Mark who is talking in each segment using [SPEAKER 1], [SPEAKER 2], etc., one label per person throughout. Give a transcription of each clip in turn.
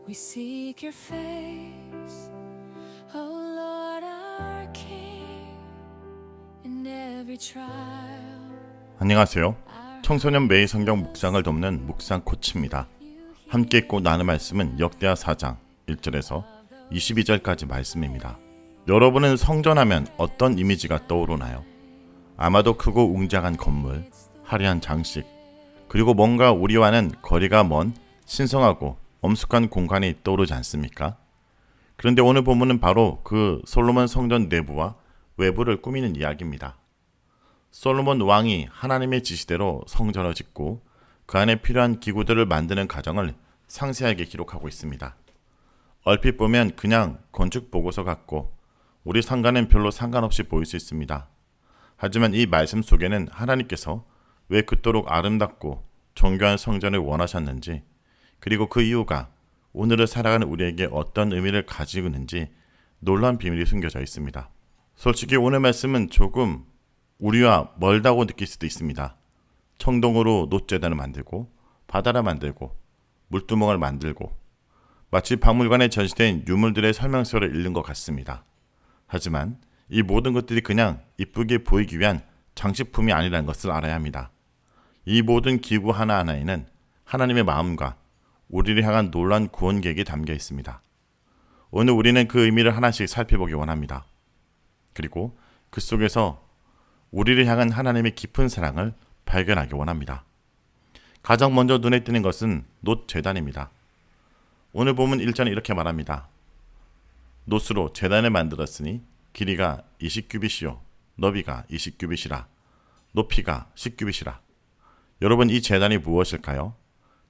[SPEAKER 1] We seek your face, O Lord our King, in every trial.
[SPEAKER 2] 안녕하세요. 청소년 매일 성경 묵상을 돕는 묵상 코치입니다. 함께 읽고 나눌 말씀은 역대하 4장 1절에서 22절까지 말씀입니다. 여러분은 성전하면 어떤 이미지가 떠오르나요? 아마도 크고 웅장한 건물, 화려한 장식, 그리고 뭔가 우리와는 거리가 먼 신성하고 엄숙한 공간이 떠오르지 않습니까? 그런데 오늘 본문은 바로 그 솔로몬 성전 내부와 외부를 꾸미는 이야기입니다. 솔로몬 왕이 하나님의 지시대로 성전을 짓고 그 안에 필요한 기구들을 만드는 과정을 상세하게 기록하고 있습니다. 얼핏 보면 그냥 건축 보고서 같고 우리 상관은 별로 상관없이 보일 수 있습니다. 하지만 이 말씀 속에는 하나님께서 왜 그토록 아름답고 정교한 성전을 원하셨는지, 그리고 그 이유가 오늘을 살아가는 우리에게 어떤 의미를 가지고 있는지 놀라운 비밀이 숨겨져 있습니다. 솔직히 오늘 말씀은 조금 우리와 멀다고 느낄 수도 있습니다. 청동으로 놋재단을 만들고 바다를 만들고 물두멍을 만들고 마치 박물관에 전시된 유물들의 설명서를 읽는 것 같습니다. 하지만 이 모든 것들이 그냥 이쁘게 보이기 위한 장식품이 아니라는 것을 알아야 합니다. 이 모든 기구 하나하나에는 하나님의 마음과 우리를 향한 놀라운 구원 계획이 담겨 있습니다. 오늘 우리는 그 의미를 하나씩 살펴보기 원합니다. 그리고 그 속에서 우리를 향한 하나님의 깊은 사랑을 발견하기 원합니다. 가장 먼저 눈에 띄는 것은 놋 제단입니다. 오늘 보면 1절은 이렇게 말합니다. 놋으로 제단을 만들었으니 길이가 20규빗이요 너비가 20규빗이라 높이가 10규빗이라. 여러분, 이 제단이 무엇일까요?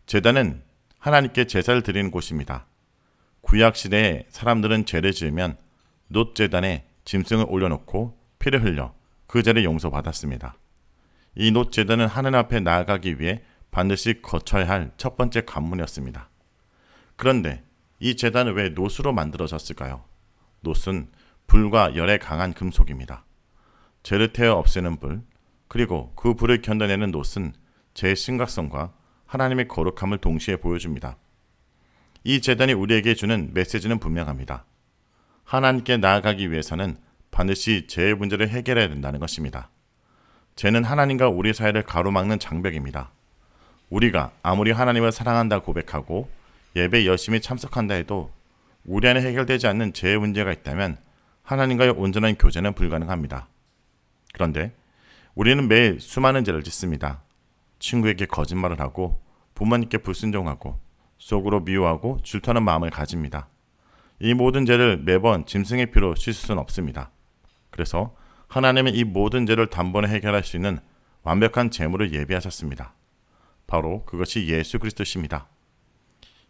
[SPEAKER 2] 제단은 하나님께 제사를 드리는 곳입니다. 구약 시대에 사람들은 죄를 지으면 놋 제단에 짐승을 올려놓고 피를 흘려 그 죄를 용서받았습니다. 이 놋 제단은 하나님 앞에 나아가기 위해 반드시 거쳐야 할 첫 번째 관문이었습니다. 그런데 이 제단은 왜 놋으로 만들어졌을까요? 놋은 불과 열에 강한 금속입니다. 죄를 태워 없애는 불, 그리고 그 불을 견뎌내는 놋은 죄의 심각성과 하나님의 거룩함을 동시에 보여줍니다. 이 제단이 우리에게 주는 메시지는 분명합니다. 하나님께 나아가기 위해서는 반드시 죄의 문제를 해결해야 된다는 것입니다. 죄는 하나님과 우리 사이를 가로막는 장벽입니다. 우리가 아무리 하나님을 사랑한다 고백하고 예배에 열심히 참석한다 해도 우리 안에 해결되지 않는 죄의 문제가 있다면 하나님과의 온전한 교제는 불가능합니다. 그런데 우리는 매일 수많은 죄를 짓습니다. 친구에게 거짓말을 하고 부모님께 불순종하고 속으로 미워하고 질투하는 마음을 가집니다. 이 모든 죄를 매번 짐승의 피로 씻을 수는 없습니다. 그래서 하나님은 이 모든 죄를 단번에 해결할 수 있는 완벽한 제물을 예비하셨습니다. 바로 그것이 예수 그리스도십니다.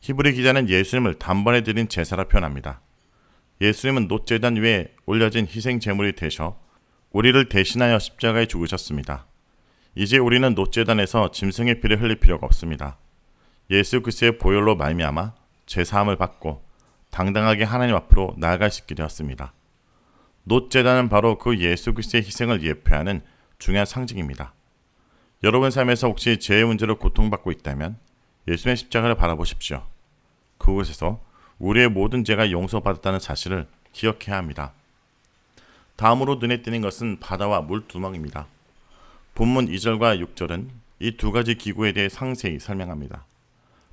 [SPEAKER 2] 히브리 기자는 예수님을 단번에 드린 제사라 표현합니다. 예수님은 놋제단 위에 올려진 희생 제물이 되셔 우리를 대신하여 십자가에 죽으셨습니다. 이제 우리는 놋제단에서 짐승의 피를 흘릴 필요가 없습니다. 예수 그리스도의 보혈로 말미암아 죄사함을 받고 당당하게 하나님 앞으로 나아갈 수 있게 되었습니다. 놋제단은 바로 그 예수 그리스도의 희생을 예표하는 중요한 상징입니다. 여러분 삶에서 혹시 죄의 문제로 고통받고 있다면 예수님의 십자가를 바라보십시오. 그곳에서 우리의 모든 죄가 용서받았다는 사실을 기억해야 합니다. 다음으로 눈에 띄는 것은 바다와 물두멍입니다. 본문 2절과 6절은 이 두 가지 기구에 대해 상세히 설명합니다.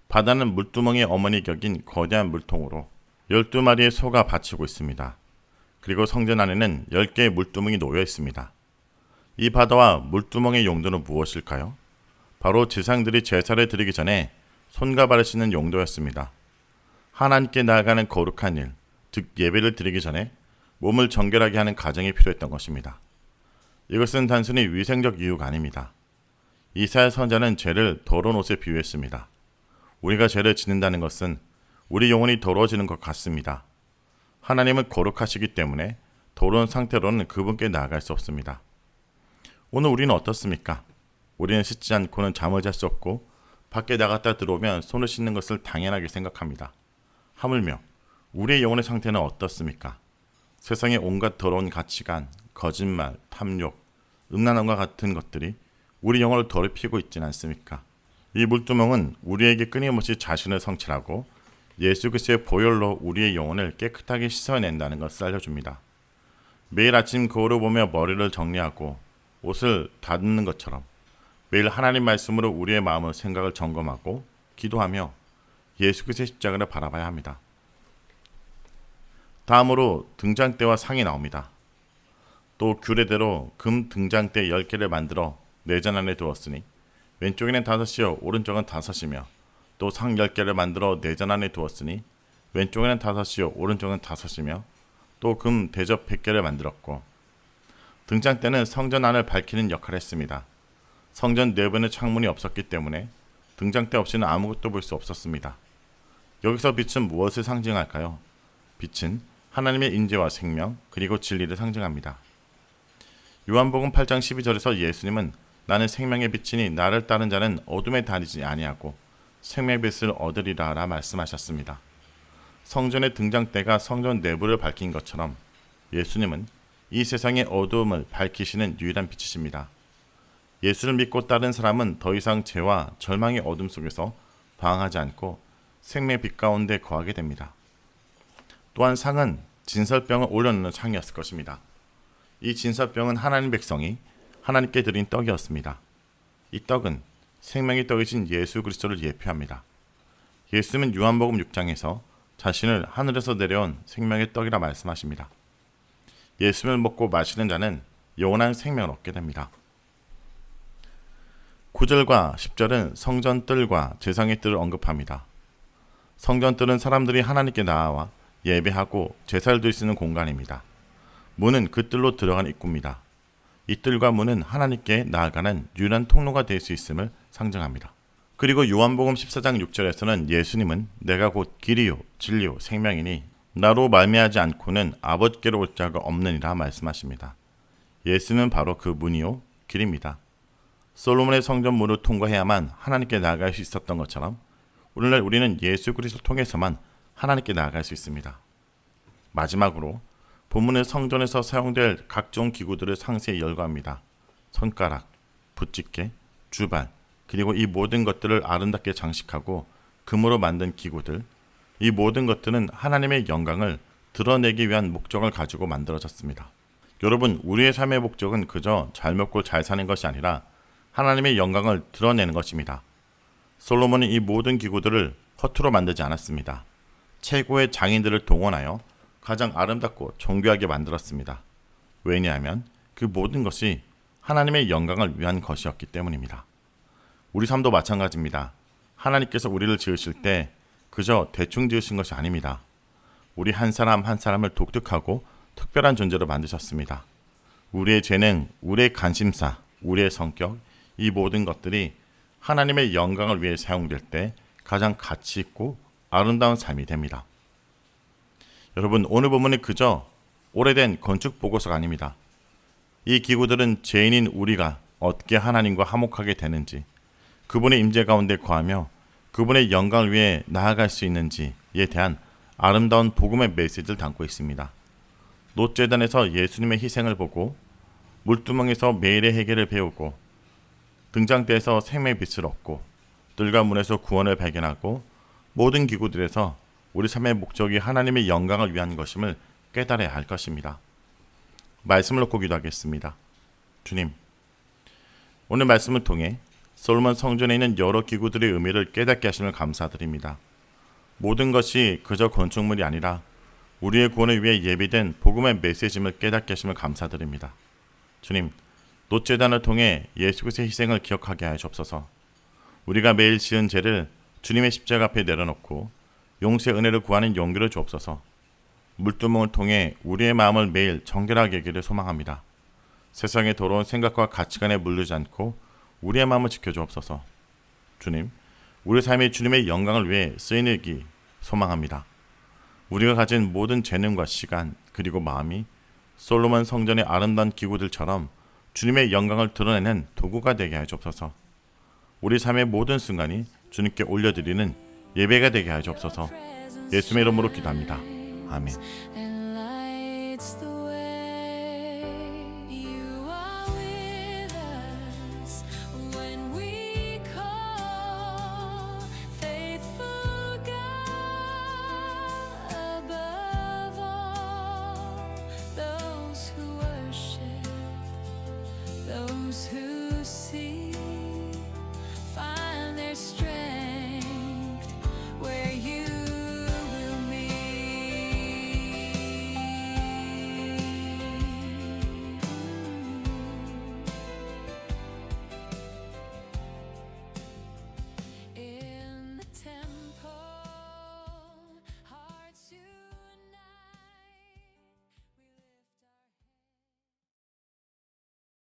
[SPEAKER 2] 바다는 물두멍의 어머니 격인 거대한 물통으로 12마리의 소가 받치고 있습니다. 그리고 성전 안에는 10개의 물두멍이 놓여 있습니다. 이 바다와 물두멍의 용도는 무엇일까요? 바로 지상들이 제사를 드리기 전에 손과 발을 씻는 용도였습니다. 하나님께 나아가는 거룩한 일, 즉 예배를 드리기 전에 몸을 정결하게 하는 과정이 필요했던 것입니다. 이것은 단순히 위생적 이유가 아닙니다. 이사야 선지자는 죄를 더러운 옷에 비유했습니다. 우리가 죄를 짓는다는 것은 우리 영혼이 더러워지는 것 같습니다. 하나님은 거룩하시기 때문에 더러운 상태로는 그분께 나아갈 수 없습니다. 오늘 우리는 어떻습니까? 우리는 씻지 않고는 잠을 잘 수 없고 밖에 나갔다 들어오면 손을 씻는 것을 당연하게 생각합니다. 하물며 우리의 영혼의 상태는 어떻습니까? 세상의 온갖 더러운 가치관, 거짓말, 탐욕, 음란함과 같은 것들이 우리 영혼을 더럽히고 있지는 않습니까? 이 물두멍은 우리에게 끊임없이 자신을 성찰하고 예수 그리스도의 보혈로 우리의 영혼을 깨끗하게 씻어낸다는 것을 알려줍니다. 매일 아침 거울을 보며 머리를 정리하고 옷을 다듬는 것처럼 매일 하나님 말씀으로 우리의 마음을 생각을 점검하고 기도하며 예수 그리스도의 십자가를 바라봐야 합니다. 다음으로 등장대와 상이 나옵니다. 또 규례대로 금 등장대 10개를 만들어 내전 안에 두었으니 왼쪽에는 5이요 오른쪽은 5이며 또 상 10개를 만들어 내전 안에 두었으니 왼쪽에는 5이요 오른쪽은 5이며 또 금 대접 100개를 만들었고 등장대는 성전 안을 밝히는 역할을 했습니다. 성전 내부에는 창문이 없었기 때문에 등장대 없이는 아무것도 볼 수 없었습니다. 여기서 빛은 무엇을 상징할까요? 빛은 하나님의 인재와 생명 그리고 진리를 상징합니다. 요한복음 8장 12절에서 예수님은 나는 생명의 빛이니 나를 따른 자는 어둠에 다니지 아니하고 생명의 빛을 얻으리라 라 말씀하셨습니다. 성전의 등장대가 성전 내부를 밝힌 것처럼 예수님은 이 세상의 어두움을 밝히시는 유일한 빛이십니다. 예수를 믿고 따른 사람은 더 이상 죄와 절망의 어둠 속에서 방황하지 않고 생명의 빛 가운데 거하게 됩니다. 또한 상은 진설병을 올려놓는 상이었을 것입니다. 이 진설병은 하나님 백성이 하나님께 드린 떡이었습니다. 이 떡은 생명의 떡이신 예수 그리스도를 예표합니다. 예수님은 요한복음 6장에서 자신을 하늘에서 내려온 생명의 떡이라 말씀하십니다. 예수를 먹고 마시는 자는 영원한 생명을 얻게 됩니다. 9절과 10절은 성전 뜰과 제상의 뜰을 언급합니다. 성전 뜰은 사람들이 하나님께 나아와 예배하고 제사를 드릴 수 있는 공간입니다. 문은 그 뜰로 들어간 입구입니다. 이 뜰과 문은 하나님께 나아가는 유일한 통로가 될 수 있음을 상징합니다. 그리고 요한복음 14장 6절에서는 예수님은 내가 곧 길이요 진리요 생명이니 나로 말미암지 않고는 아버지께로 올 자가 없느니라 말씀하십니다. 예수는 바로 그 문이요 길입니다. 솔로몬의 성전문을 통과해야만 하나님께 나아갈 수 있었던 것처럼 오늘날 우리는 예수 그리스도를 통해서만 하나님께 나아갈 수 있습니다. 마지막으로 본문의 성전에서 사용될 각종 기구들을 상세히 열거합니다. 손가락, 붓집게, 주발, 그리고 이 모든 것들을 아름답게 장식하고 금으로 만든 기구들, 이 모든 것들은 하나님의 영광을 드러내기 위한 목적을 가지고 만들어졌습니다. 여러분, 우리의 삶의 목적은 그저 잘 먹고 잘 사는 것이 아니라 하나님의 영광을 드러내는 것입니다. 솔로몬은 이 모든 기구들을 허투루 만들지 않았습니다. 최고의 장인들을 동원하여 가장 아름답고 정교하게 만들었습니다. 왜냐하면 그 모든 것이 하나님의 영광을 위한 것이었기 때문입니다. 우리 삶도 마찬가지입니다. 하나님께서 우리를 지으실 때 그저 대충 지으신 것이 아닙니다. 우리 한 사람 한 사람을 독특하고 특별한 존재로 만드셨습니다. 우리의 재능, 우리의 관심사, 우리의 성격, 이 모든 것들이 하나님의 영광을 위해 사용될 때 가장 가치 있고 아름다운 삶이 됩니다. 여러분, 오늘 본문이 그저 오래된 건축 보고서가 아닙니다. 이 기구들은 죄인인 우리가 어떻게 하나님과 화목하게 되는지, 그분의 임재 가운데 거하며 그분의 영광을 위해 나아갈 수 있는지에 대한 아름다운 복음의 메시지를 담고 있습니다. 놋재단에서 예수님의 희생을 보고 물두멍에서 매일의 해결을 배우고 등장대에서 생명의 빛을 얻고 뜰과 문에서 구원을 발견하고 모든 기구들에서 우리 삶의 목적이 하나님의 영광을 위한 것임을 깨달아야 할 것입니다. 말씀을 놓고 기도하겠습니다. 주님, 오늘 말씀을 통해 솔로몬 성전에 있는 여러 기구들의 의미를 깨닫게 하심을 감사드립니다. 모든 것이 그저 건축물이 아니라 우리의 구원을 위해 예비된 복음의 메시지임을 깨닫게 하심을 감사드립니다. 주님, 놋재단을 통해 예수 그리스도의 희생을 기억하게 하여 주옵소서. 우리가 매일 지은 죄를 주님의 십자가 앞에 내려놓고 용서의 은혜를 구하는 용기를 주옵소서. 물두멍을 통해 우리의 마음을 매일 정결하게 하기를 소망합니다. 세상의 더러운 생각과 가치관에 물들지 않고 우리의 마음을 지켜주옵소서. 주님, 우리 삶이 주님의 영광을 위해 쓰이기 소망합니다. 우리가 가진 모든 재능과 시간 그리고 마음이 솔로몬 성전의 아름다운 기구들처럼 주님의 영광을 드러내는 도구가 되게 하여 주옵소서. 우리 삶의 모든 순간이 주님께 올려드리는 예배가 되게 하여 주옵소서. 예수의 이름으로 기도합니다. 아멘.
[SPEAKER 1] and lights the way. You are with us when we call, faithful God. those who see.